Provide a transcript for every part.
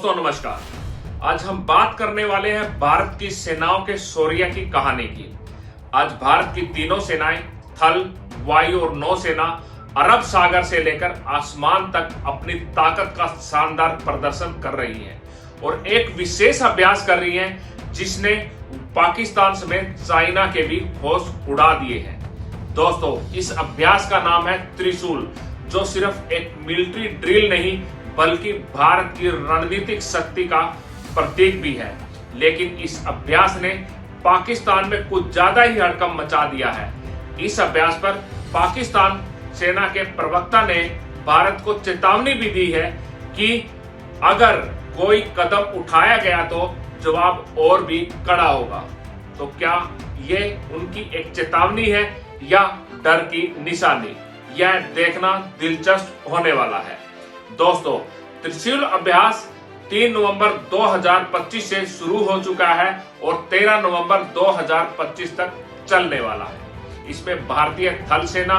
दोस्तों नमस्कार। आज हम बात करने वाले हैं भारत की सेनाओं के शौर्य की कहानी की। आज भारत की तीनों सेनाएं थल, वायु और नौसेना अरब सागर से लेकर आसमान तक अपनी ताकत का शानदार प्रदर्शन कर रही हैं और एक विशेष अभ्यास कर रही हैं जिसने पाकिस्तान समेत चाइना के भी होश उड़ा दिए हैं। दोस्तों, इस अभ्यास का नाम है त्रिशूल, जो सिर्फ एक मिलिट्री ड्रिल नहीं बल्कि भारत की रणनीतिक शक्ति का प्रतीक भी है। लेकिन इस अभ्यास ने पाकिस्तान में कुछ ज्यादा ही हड़कंप मचा दिया है। इस अभ्यास पर पाकिस्तान सेना के प्रवक्ता ने भारत को चेतावनी भी दी है कि अगर कोई कदम उठाया गया तो जवाब और भी कड़ा होगा। तो क्या ये उनकी एक चेतावनी है या डर की निशानी? यह देखना दिलचस्प होने वाला है। दोस्तों, त्रिशूल अभ्यास 3 नवंबर 2025 से शुरू हो चुका है और 13 नवंबर 2025 तक चलने वाला है। इसमें भारतीय थल सेना,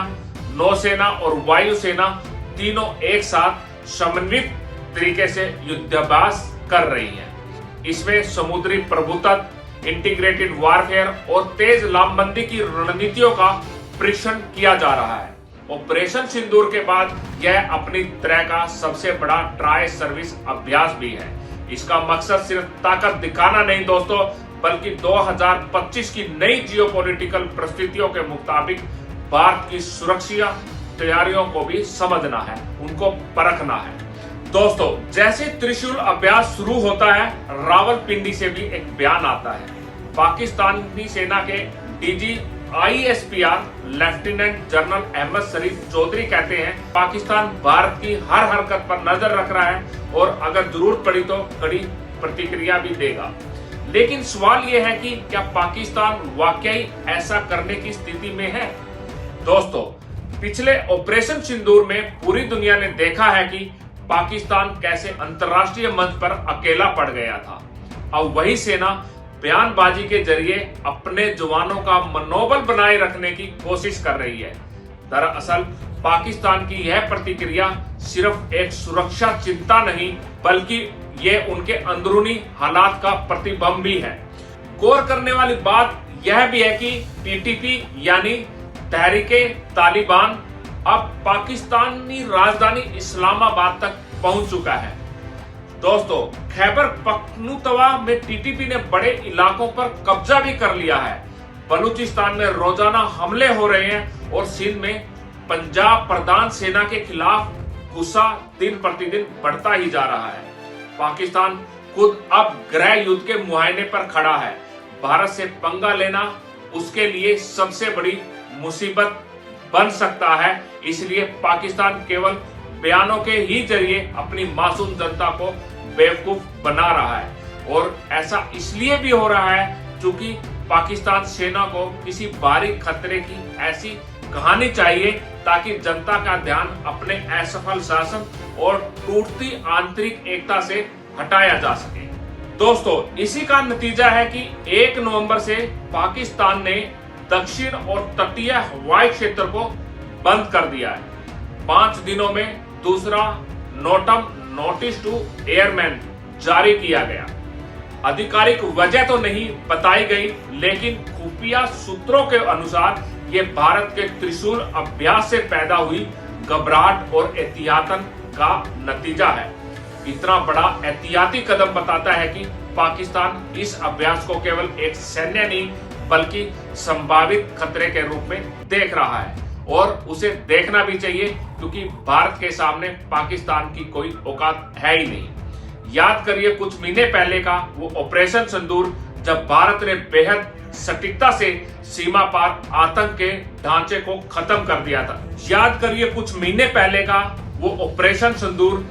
नौसेना और वायुसेना तीनों एक साथ समन्वित तरीके से युद्धाभ्यास कर रही हैं। इसमें समुद्री प्रभुत्व, इंटीग्रेटेड वारफेयर और तेज लामबंदी की रणनीतियों का परीक्षण किया जा रहा है। ऑपरेशन सिंदूर के बाद यह अपनी तरह का सबसे बड़ा ट्राई सर्विस अभ्यास भी है। इसका मकसद सिर्फ ताकत दिखाना नहीं दोस्तों, बल्कि 2025 की नई जियोपॉलिटिकल परिस्थितियों के मुताबिक भारत की सुरक्षा तैयारियों को भी समझना है, उनको परखना है। दोस्तों, जैसे त्रिशूल अभ्यास शुरू होता है, रावलपिंडी से भी एक बयान आता है। पाकिस्तानी सेना के DG ISPR lieutenant general Ahmed Sharif Chaudhry कहते हैं, पाकिस्तान भारत की हर हरकत पर नजर रख रहा है और अगर जरूरत पड़ी तो कड़ी प्रतिक्रिया भी देगा। लेकिन सवाल यह है कि क्या पाकिस्तान वाकई ऐसा करने की स्थिति में है? दोस्तों, पिछले ऑपरेशन सिंदूर में पूरी दुनिया ने देखा है कि पाकिस्तान कैसे अंतर्राष्ट्रीय मंच पर अकेला पड़ गया था। अब वही सेना बयानबाजी के जरिए अपने जवानों का मनोबल बनाए रखने की कोशिश कर रही है। दरअसल पाकिस्तान की यह प्रतिक्रिया सिर्फ एक सुरक्षा चिंता नहीं बल्कि ये उनके अंदरूनी हालात का प्रतिबिंब भी है। गौर करने वाली बात यह भी है कि TTP यानी तहरीके तालिबान अब पाकिस्तानी राजधानी इस्लामाबाद तक पहुंच चुका है। दोस्तों, खैबर पख्तूनख्वा में TTP ने बड़े इलाकों पर कब्जा भी कर लिया है। बलूचिस्तान में रोजाना हमले हो रहे हैं और सिंध में पंजाब प्रधान सेना के खिलाफ गुस्सा दिन प्रतिदिन बढ़ता ही जा रहा है। पाकिस्तान खुद अब गृह युद्ध के मुहायने पर खड़ा है। भारत से पंगा लेना उसके लिए सबसे बड़ी मुसीबत बन सकता है। इसलिए पाकिस्तान केवल बयानों के ही जरिए अपनी मासूम जनता को बेवकूफ बना रहा है और ऐसा इसलिए भी हो रहा है क्योंकि पाकिस्तान सेना को किसी बाहरी खतरे की ऐसी कहानी चाहिए ताकि जनता का ध्यान अपने असफल शासन और टूटती आंतरिक एकता से हटाया जा सके। दोस्तों, इसी का नतीजा है कि 1 नवंबर से पाकिस्तान ने दक्षिण और तटीय हवाई क्षेत्र को बंद कर दिया है। 5 दिनों में दूसरा नोटम नोटिस टू एयरमैन जारी किया गया। आधिकारिक वजह तो नहीं बताई गई, लेकिन खुफिया सूत्रों के अनुसार ये भारत के त्रिशूल अभ्यास से पैदा हुई घबराहट और एहतियातन का नतीजा है। इतना बड़ा एहतियाती कदम बताता है कि पाकिस्तान इस अभ्यास को केवल एक सैन्य नहीं बल्कि संभावित खतरे के रूप में देख रहा है और उसे देखना भी चाहिए क्योंकि भारत के सामने पाकिस्तान की कोई औकात है ही नहीं। याद करिए कुछ महीने पहले का वो ऑपरेशन सिंदूर, जब भारत ने बेहद सटीकता से सीमा पार आतंक के ढांचे को खत्म कर दिया था। याद करिए कुछ महीने पहले का वो ऑपरेशन सिंदूर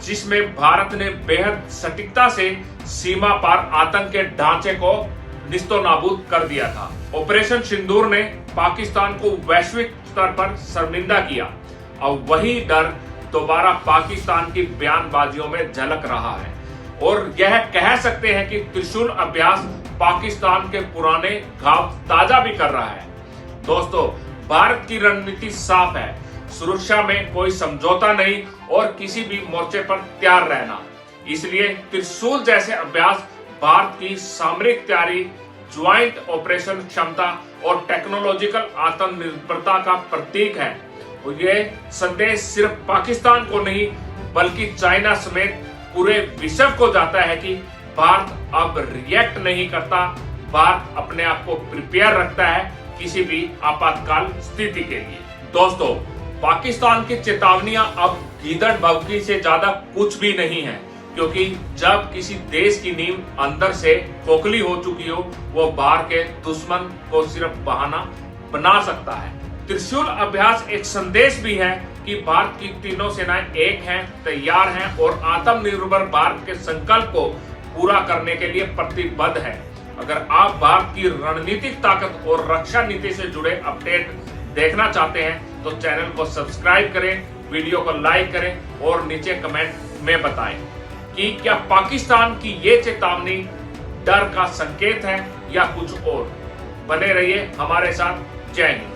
जिसमें भारत ने बेहद सटीकता से सीमा पार आतंक के ढांचे को निस्तो नाबूद कर दिया था। ऑपरेशन सिंदूर ने पाकिस्तान को वैश्विक स्तर पर शर्मिंदा किया। अब वही डर दोबारा पाकिस्तान की बयानबाजियों में झलक रहा है और यह कह सकते हैं कि त्रिशूल अभ्यास पाकिस्तान के पुराने घाव ताजा भी कर रहा है। दोस्तों, भारत की रणनीति साफ है, सुरक्षा में कोई समझौता नहीं और किसी भी मोर्चे पर तैयार रहना। इसलिए त्रिशूल जैसे अभ्यास भारत की सामरिक तैयारी, ज्वाइंट ऑपरेशन क्षमता और टेक्नोलॉजिकल आत्मनिर्भरता का प्रतीक है। और ये संदेश सिर्फ पाकिस्तान को नहीं बल्कि चाइना समेत पूरे विश्व को जाता है कि भारत अब रिएक्ट नहीं करता, भारत अपने आप को प्रिपेयर रखता है किसी भी आपातकाल स्थिति के लिए। दोस्तों, पाकिस्तान की चेतावनियां अब गीदड़ भभकी से ज्यादा कुछ भी नहीं है, क्योंकि जब किसी देश की नींव अंदर से खोखली हो चुकी हो, वो बाहर के दुश्मन को सिर्फ बहाना बना सकता है। त्रिशूल अभ्यास एक संदेश भी है कि भारत की तीनों सेनाएं एक हैं, तैयार हैं और आत्मनिर्भर भारत के संकल्प को पूरा करने के लिए प्रतिबद्ध है। अगर आप भारत की रणनीतिक ताकत और रक्षा नीति से जुड़े अपडेट देखना चाहते हैं तो चैनल को सब्सक्राइब करें, वीडियो को लाइक करें और नीचे कमेंट में बताएं कि क्या पाकिस्तान की ये चेतावनी डर का संकेत है या कुछ और। बने रहिए हमारे साथ। जय हिंद।